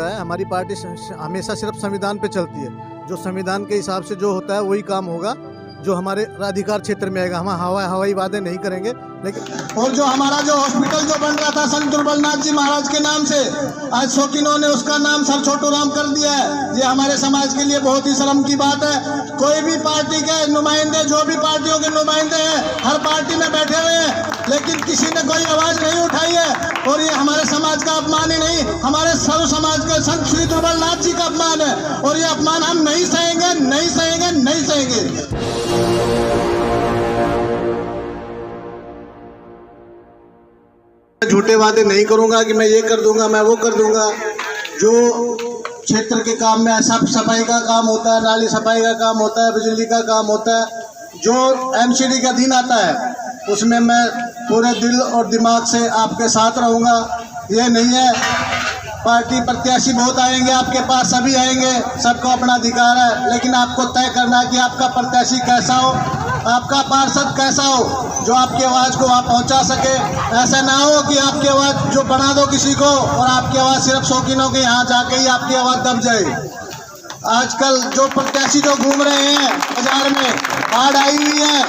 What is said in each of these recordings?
होता है। हमारी पार्टी हमेशा सिर्फ संविधान पे चलती है। जो संविधान के हिसाब से जो होता है वही काम होगा, जो हमारे अधिकार क्षेत्र में आएगा। हम हवाई वादे नहीं करेंगे। लेकिन और जो हमारा जो हॉस्पिटल जो बन रहा था संत दुर्बलनाथ जी महाराज के नाम से, आज शौकीनों ने उसका नाम सर छोटू राम कर दिया है। ये हमारे समाज के लिए बहुत ही शर्म की बात है। कोई भी पार्टी के नुमाइंदे, जो भी पार्टियों के नुमाइंदे हैं, हर पार्टी में बैठे हुए हैं, लेकिन किसी ने कोई आवाज नहीं उठाई है। और ये हमारे समाज का अपमान ही नहीं, हमारे सर्व समाज के संत श्री दुर्बलनाथ जी का अपमान है। और ये अपमान हम नहीं सहेंगे, नहीं सहेंगे, नहीं सहेंगे। झूठे वादे नहीं करूंगा कि मैं ये कर दूंगा, मैं वो कर दूंगा। जो क्षेत्र के काम में साफ सफाई का काम होता है, नाली सफाई का काम होता है, बिजली का काम होता है, जो एमसीडी का दिन आता है, उसमें मैं पूरे दिल और दिमाग से आपके साथ रहूंगा। ये नहीं है पार्टी प्रत्याशी बहुत आएंगे आपके पास, सभी आएंगे, सबको अपना अधिकार है, लेकिन आपको तय करना है कि आपका प्रत्याशी कैसा हो, आपका पार्षद कैसा हो, जो आपकी आवाज़ को आप पहुंचा सके। ऐसा ना हो कि आपकी आवाज़ जो बना दो किसी को और आपकी आवाज़ सिर्फ शौकीनों के यहाँ जाके ही आपकी आवाज़ दब जाए। आजकल जो प्रत्याशी जो घूम रहे हैं बाजार में, बाढ़ आई हुई है,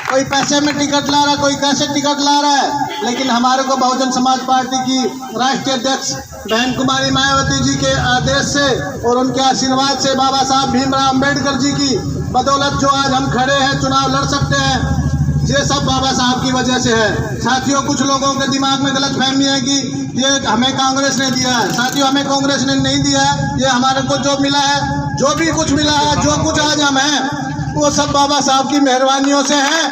कोई पैसे में टिकट ला रहा है, कोई कैसे टिकट ला रहा है, लेकिन हमारे को बहुजन समाज पार्टी की राष्ट्रीय अध्यक्ष बहन कुमारी मायावती जी के आदेश से और उनके आशीर्वाद से, बाबा साहब भीमराव अम्बेडकर जी की बदौलत जो आज हम खड़े हैं, चुनाव लड़ सकते हैं, ये सब बाबा साहब की वजह से है। साथियों, कुछ लोगों के दिमाग में गलत फहमी है कि ये हमें कांग्रेस ने दिया है। साथियों, हमें कांग्रेस ने नहीं दिया है। ये हमारे को जो मिला है, जो भी कुछ मिला है, जो कुछ आज हम हैं, वो सब बाबा साहब की मेहरबानियों से है।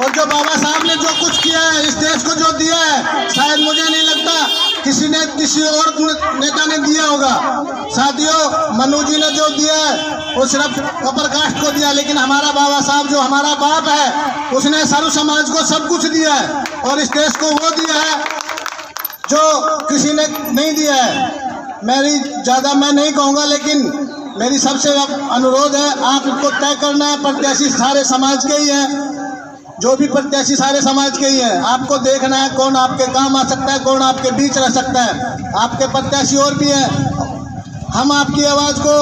और जो बाबा साहब ने जो कुछ किया है, इस देश को जो दिया है, शायद मुझे नहीं लगता किसी ने किसी और नेता ने दिया होगा। साथियों, मनु जी ने जो दिया है वो सिर्फ अपर कास्ट को दिया, लेकिन हमारा बाबा साहब जो हमारा बाप है, उसने सर्व समाज को सब कुछ दिया है और इस देश को वो दिया है जो किसी ने नहीं दिया है। मैं नहीं कहूँगा, लेकिन मेरी सबसे अनुरोध है, आपको तय करना है। प्रत्याशी सारे समाज के ही हैं, जो भी प्रत्याशी सारे समाज के ही हैं। आपको देखना है कौन आपके काम आ सकता है, कौन आपके बीच रह सकता है। आपके प्रत्याशी और भी हैं, हम आपकी आवाज़ को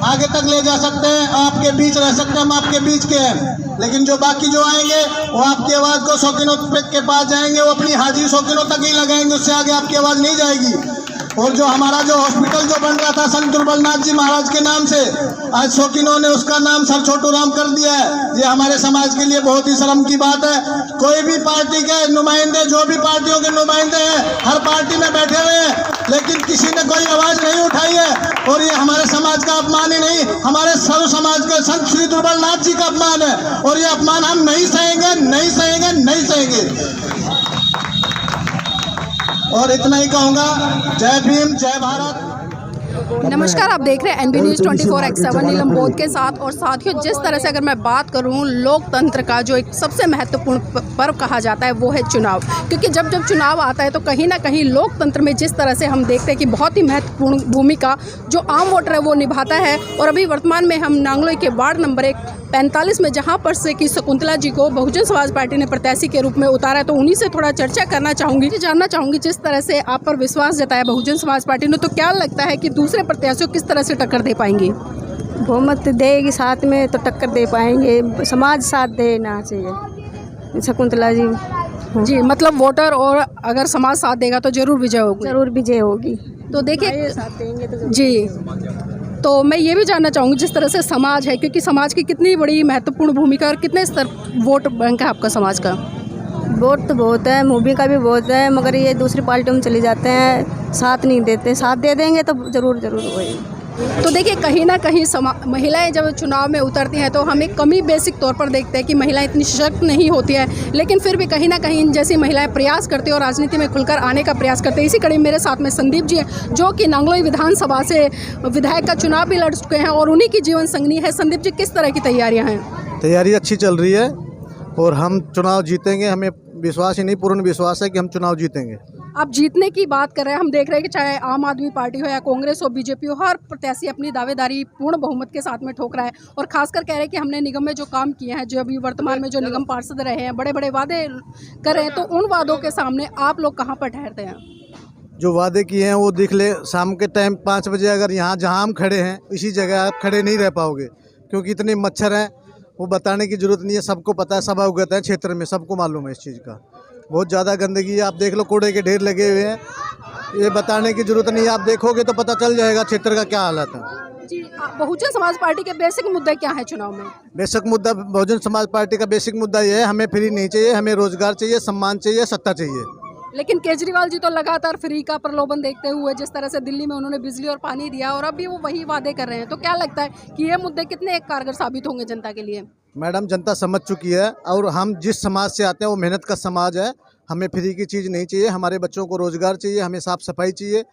आगे तक ले जा सकते हैं, आपके बीच रह सकते हैं, हम आपके बीच के हैं। लेकिन जो बाकी जो आएंगे वो आपकी आवाज़ को शौकीनों के पास जाएंगे, वो अपनी हाजिरी शौकीनों तक ही लगाएंगे, उससे आगे आपकी आवाज़ नहीं जाएगी। और जो हमारा जो हॉस्पिटल जो बन रहा था संत दुर्बलनाथ जी महाराज के नाम से, आज शौकीनों ने उसका नाम सर छोटू राम कर दिया है। ये हमारे समाज के लिए बहुत ही शर्म की बात है। कोई भी पार्टी के नुमाइंदे, जो भी पार्टियों के नुमाइंदे हैं, हर पार्टी में बैठे हुए हैं, लेकिन किसी ने कोई आवाज़ नहीं उठाई है। और ये हमारे समाज का अपमान ही नहीं, हमारे सर्व समाज के संत श्री दुर्बलनाथ जी का अपमान है। और ये अपमान हम नहीं सहेंगे, नहीं सहेंगे, नहीं सहेंगे। और इतना ही कहूँगा, जय भीम, जय भारत। नमस्कार, आप देख रहे हैं NB News 24/7 नीलम बोध के साथ। और साथियों, जिस तरह से अगर मैं बात करूं, लोकतंत्र का जो एक सबसे महत्वपूर्ण पर्व कहा जाता है वो है चुनाव। क्योंकि जब जब चुनाव आता है तो कहीं ना कहीं लोकतंत्र में जिस तरह से हम देखते हैं कि बहुत ही महत्वपूर्ण भूमिका जो आम वोटर है वो निभाता है। और अभी वर्तमान में हम नांगलोई के वार्ड नंबर 45 में, जहां पर से कि शकुंतला जी को बहुजन समाज पार्टी ने प्रत्याशी के रूप में उतारा है, तो उन्हीं से थोड़ा चर्चा करना चाहूँगी, जानना चाहूँगी जिस तरह से आप पर विश्वास जताया बहुजन समाज पार्टी ने, तो क्या लगता है कि दूसरे प्रत्याशियों किस तरह से टक्कर दे पाएंगे? बहुमत देगी साथ में तो टक्कर दे पाएंगे, समाज साथ देना चाहिए। शकुंतला जी, मतलब वोटर और अगर समाज साथ देगा तो जरूर विजय होगी। जरूर विजय होगी। तो देखिए साथ देंगे तो जी, तो मैं ये भी जानना चाहूँगी जिस तरह से समाज है, क्योंकि समाज की कितनी बड़ी महत्वपूर्ण भूमिका और कितने स्तर वोट बैंक है आपका समाज का? वोट तो बहुत है, मूवी का भी बहुत है, मगर ये दूसरी पार्टियों में चले जाते हैं, साथ नहीं देते। साथ दे देंगे तो जरूर होगी। तो देखिए, कहीं ना कहीं महिलाएं जब चुनाव में उतरती हैं तो हम एक कमी बेसिक तौर पर देखते हैं कि महिलाएं इतनी सशक्त नहीं होती है, लेकिन फिर भी कहीं ना कहीं इन जैसी महिलाएं प्रयास करती हैं और राजनीति में खुलकर आने का प्रयास करते हैं। इसी कड़ी मेरे साथ में संदीप जी हैं, जो कि नांगलोई विधानसभा से विधायक का चुनाव भी लड़ चुके हैं और उन्हीं की जीवन संगनी है। संदीप जी, किस तरह की तैयारियाँ हैं? तैयारी अच्छी चल रही है और हम चुनाव जीतेंगे। हमें विश्वास ही नहीं, पूर्ण विश्वास है कि हम चुनाव जीतेंगे। आप जीतने की बात कर रहे हैं, हम देख रहे हैं कि चाहे आम आदमी पार्टी हो या कांग्रेस हो, बीजेपी हो, हर प्रत्याशी अपनी दावेदारी पूर्ण बहुमत के साथ में ठोक रहा है। और खासकर कह रहे हैं कि हमने निगम में जो काम किए हैं, जो अभी वर्तमान में जो निगम पार्षद रहे हैं, बड़े बड़े वादे कर रहे हैं, तो उन वादों के सामने आप लोग कहाँ पर ठहरते हैं? जो वादे किए हैं वो देख ले। शाम के टाइम 5 बजे अगर यहाँ जहाँ हम खड़े हैं इसी जगह आप खड़े नहीं रह पाओगे, क्योंकि इतने मच्छर हैं। वो बताने की ज़रूरत नहीं है, सबको पता है, सब अवगत है क्षेत्र में, सबको मालूम है इस चीज़ का। बहुत ज़्यादा गंदगी है, आप देख लो, कूड़े के ढेर लगे हुए हैं। ये बताने की ज़रूरत नहीं है, आप देखोगे तो पता चल जाएगा क्षेत्र का क्या हालत है। जी, बहुजन समाज पार्टी के बेसिक मुद्दे क्या हैं चुनाव में? बेसिक मुद्दा बहुजन समाज पार्टी का बेसिक मुद्दा ये है, हमें फ्री नहीं चाहिए, हमें रोजगार चाहिए, सम्मान चाहिए, सत्ता चाहिए। लेकिन केजरीवाल जी तो लगातार फ्री का प्रलोभन देखते हुए जिस तरह से दिल्ली में उन्होंने बिजली और पानी दिया और अब भी वो वही वादे कर रहे हैं, तो क्या लगता है कि ये मुद्दे कितने कारगर साबित होंगे जनता के लिए? मैडम, जनता समझ चुकी है, और हम जिस समाज से आते हैं वो मेहनत का समाज है। हमें फ्री की चीज़ नहीं चाहिए, हमारे बच्चों को रोजगार चाहिए, हमें साफ सफाई चाहिए,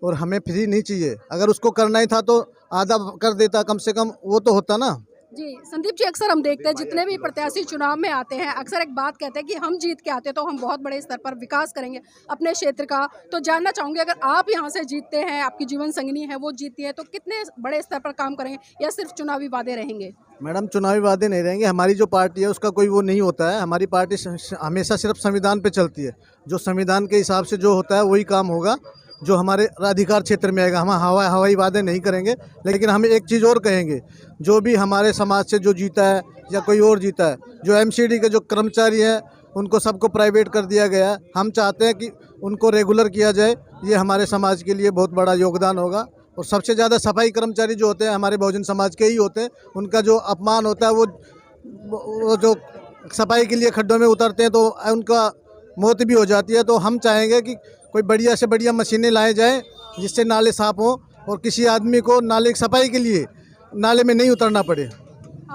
और हमें फ्री नहीं चाहिए। अगर उसको करना ही था तो आधा कर देता, कम से कम वो तो होता ना। जी संदीप जी, अक्सर हम देखते हैं जितने भी प्रत्याशी चुनाव में आते हैं अक्सर एक बात कहते हैं कि हम जीत के आते हैं तो हम बहुत बड़े स्तर पर विकास करेंगे अपने क्षेत्र का। तो जानना चाहूँगी, अगर आप यहाँ से जीतते हैं, आपकी जीवन संगिनी है वो जीतती है, तो कितने बड़े स्तर पर काम करेंगे या सिर्फ चुनावी वादे रहेंगे? मैडम, चुनावी वादे नहीं रहेंगे। हमारी जो पार्टी है उसका कोई वो नहीं होता है। हमारी पार्टी हमेशा सिर्फ संविधान पे चलती है। जो संविधान के हिसाब से जो होता है वही काम होगा, जो हमारे अधिकार क्षेत्र में आएगा। हम हवाई वादे नहीं करेंगे, लेकिन हम एक चीज़ और कहेंगे, जो भी हमारे समाज से जो जीता है या कोई और जीता है, जो एमसीडी के जो कर्मचारी हैं उनको सबको प्राइवेट कर दिया गया है। हम चाहते हैं कि उनको रेगुलर किया जाए, ये हमारे समाज के लिए बहुत बड़ा योगदान होगा। और सबसे ज़्यादा सफाई कर्मचारी जो होते हैं हमारे बहुजन समाज के ही होते हैं। उनका जो अपमान होता है, वो जो सफाई के लिए खड्डों में उतरते हैं तो उनका मौत भी हो जाती है। तो हम चाहेंगे कि कोई बढ़िया से बढ़िया मशीनें लाए जाएं जिससे नाले साफ हों और किसी आदमी को नाले की सफाई के लिए नाले में नहीं उतरना पड़े।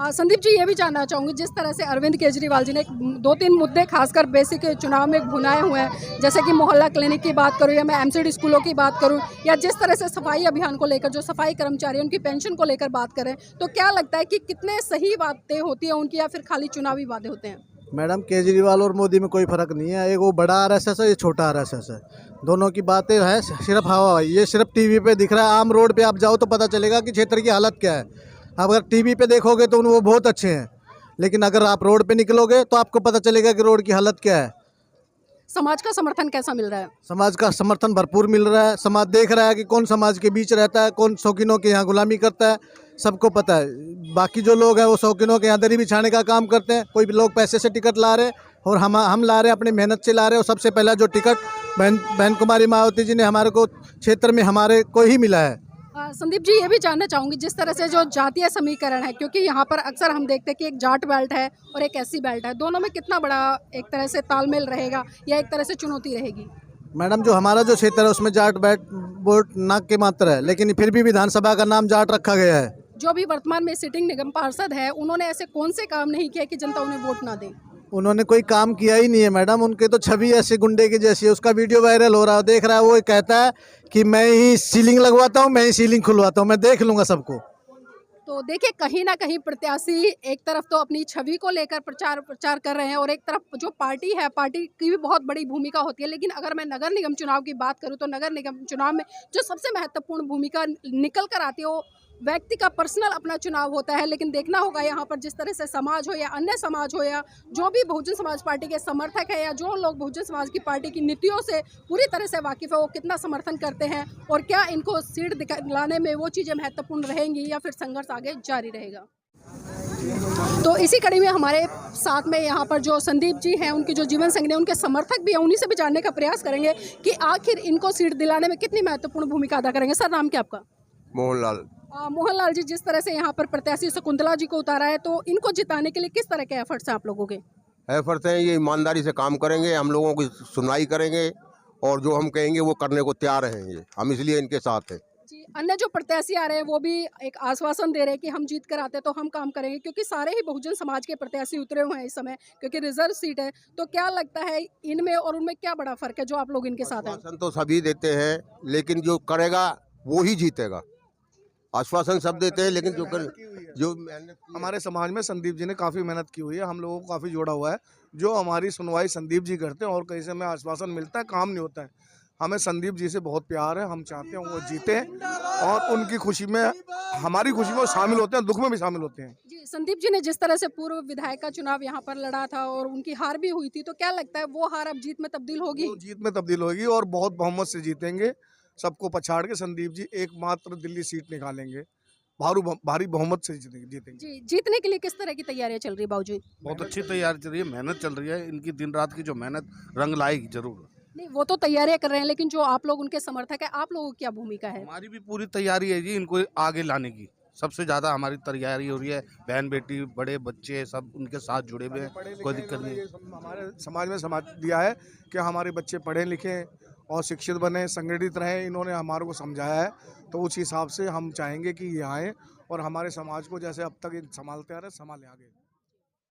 संदीप जी, ये भी जानना चाहूँगी, जिस तरह से अरविंद केजरीवाल जी ने 2-3 मुद्दे खासकर बेसिक चुनाव में भुनाए हुए हैं, जैसे कि मोहल्ला क्लिनिक की बात करूँ या मैं एमसीडी स्कूलों की बात करूँ, या जिस तरह से सफाई अभियान को लेकर जो सफाई कर्मचारी उनकी पेंशन को लेकर बात करें, तो क्या लगता है कि कितने सही बातें होती हैं उनकी या फिर खाली चुनावी वादे होते हैं? मैडम, केजरीवाल और मोदी में कोई फ़र्क नहीं है। एक वो बड़ा आरएसएस है, ये छोटा आरएसएस है। दोनों की बातें हैं सिर्फ हवा। ये सिर्फ टीवी पे दिख रहा है। आम रोड पे आप जाओ तो पता चलेगा कि क्षेत्र की हालत क्या है। अगर टीवी पे देखोगे तो वो बहुत अच्छे हैं, लेकिन अगर आप रोड पे निकलोगे तो आपको पता चलेगा कि रोड की हालत क्या है। समाज का समर्थन कैसा मिल रहा है? समाज का समर्थन भरपूर मिल रहा है। समाज देख रहा है कि कौन समाज के बीच रहता है, कौन शौकीनों के यहाँ गुलामी करता है, सबको पता है। बाकी जो लोग हैं वो शौकीनों के यहाँ दरी बिछाने का काम करते हैं। कोई भी लोग पैसे से टिकट ला रहे हैं और हम ला रहे हैं, अपनी मेहनत से ला रहे हैं। और सबसे पहला जो टिकट बहन कुमारी मायावती जी ने हमारे को क्षेत्र में हमारे को ही मिला है। संदीप जी, ये भी जानना चाहूँगी, जिस तरह से जो जातीय समीकरण है, क्योंकि यहाँ पर अक्सर हम देखते हैं कि एक जाट बेल्ट है और एक एससी बेल्ट है, दोनों में कितना बड़ा एक तरह से तालमेल रहेगा या एक तरह से चुनौती रहेगी? मैडम, जो हमारा जो क्षेत्र है उसमें जाट बैट वोट नाक के मात्र है, लेकिन फिर भी विधानसभा का नाम जाट रखा गया है। जो भी वर्तमान में सिटिंग निगम पार्षद है, उन्होंने ऐसे कौन से काम नहीं किए कि जनता उन्हें वोट ना दे? उन्होंने कोई काम किया ही नहीं है मैडम। उनके तो छवि ऐसे गुंडे की जैसी है। उसका वीडियो वायरल हो रहा है, देख रहा है। वो कहता है कि मैं ही सीलिंग लगवाता हूँ, मैं ही सीलिंग खुलवाता हूँ, मैं देख लूँगा सबको। तो देखिए, कहीं ना कहीं प्रत्याशी एक तरफ तो अपनी छवि को लेकर प्रचार कर रहे हैं और एक तरफ जो पार्टी है, पार्टी की भी बहुत बड़ी भूमिका होती है। लेकिन अगर मैं नगर निगम चुनाव की बात करूं तो नगर निगम चुनाव में जो सबसे महत्वपूर्ण भूमिका निकल कर आती है वो व्यक्ति का पर्सनल अपना चुनाव होता है। लेकिन देखना होगा यहाँ पर जिस तरह से समाज हो या अन्य समाज हो या जो भी बहुजन समाज पार्टी के समर्थक है या जो लोग बहुजन समाज की पार्टी की नीतियों से पूरी तरह से वाकिफ़ है, वो कितना समर्थन करते हैं और क्या इनको सीट दिलाने में वो चीज़ें महत्वपूर्ण रहेंगी या फिर संघर्ष आगे जारी रहेगा। तो इसी कड़ी में हमारे साथ में यहाँ पर जो संदीप जी हैं, उनकी जो जीवन संगिनी, उनके समर्थक भी हैं, उन्हीं से भी जानने का प्रयास करेंगे कि आखिर इनको सीट दिलाने में कितनी महत्वपूर्ण भूमिका अदा करेंगे। सर, नाम क्या आपका? मोहनलाल। मोहनलाल जी, जिस तरह से यहाँ पर प्रत्याशी शकुंतला जी को उतारा है, तो इनको जिताने के लिए किस तरह के एफर्ट्स हैं आप लोगों के? एफर्ट्स हैं, ये ईमानदारी से काम करेंगे, हम लोगों की सुनवाई करेंगे और जो हम कहेंगे वो करने को तैयार रहेंगे। हम इसलिए इनके साथ हैं। जी, अन्य जो प्रत्याशी आ रहे हैं वो भी एक आश्वासन दे रहे हैं कि हम जीत कर आते तो हम काम करेंगे, क्योंकि सारे ही बहुजन समाज के प्रत्याशी उतरे हुए हैं इस समय, क्योंकि रिजर्व सीट है। तो क्या लगता है इनमें और उनमें क्या बड़ा फर्क है जो आप लोग इनके साथ हैं? आश्वासन तो सभी देते हैं, लेकिन जो करेगा वो ही जीतेगा। आश्वासन सब देते हैं, लेकिन जो मेहनत हमारे समाज में संदीप जी ने काफ़ी मेहनत की हुई है, हम लोगों को काफ़ी जोड़ा हुआ है। जो हमारी सुनवाई संदीप जी करते हैं और कहीं से हमें आश्वासन मिलता है, काम नहीं होता है। हमें संदीप जी से बहुत प्यार है, हम चाहते हैं वो जीते और उनकी खुशी में, हमारी खुशी में वो शामिल होते हैं, दुख में भी शामिल होते हैं। जी, संदीप जी ने जिस तरह से पूर्व विधायक का चुनाव यहाँ पर लड़ा था और उनकी हार भी हुई थी, तो क्या लगता है वो हार अब जीत में तब्दील होगी? वो जीत में तब्दील होगी और बहुत बहुमत से जीतेंगे। सबको पछाड़ के संदीप जी एकमात्र दिल्ली सीट निकालेंगे, भारी बहुमत से जीतेंगे। जी, जीतने के लिए किस तरह की तैयारियां चल रही है बाबूजी? बहुत अच्छी तैयारी चल रही है, मेहनत चल रही है। इनकी दिन रात की जो मेहनत रंग लाएगी जरूर। नहीं, वो तो तैयारियां कर रहे हैं, लेकिन जो आप लोग उनके समर्थक है, आप लोगों की क्या भूमिका है? हमारी भी पूरी तैयारी है जी इनको आगे लाने की। सबसे ज़्यादा हमारी तैयारी हो रही है, बहन बेटी बड़े बच्चे सब उनके साथ जुड़े हुए हैं, कोई दिक्कत नहीं है। हमारे समाज में समाज दिया है कि हमारे बच्चे पढ़े लिखे और शिक्षित बने, संगठित रहें, इन्होंने हमारे को समझाया है। तो उस हिसाब से हम चाहेंगे कि ये आएँ और हमारे समाज को जैसे अब तक संभालते आ रहे संभालें आगे।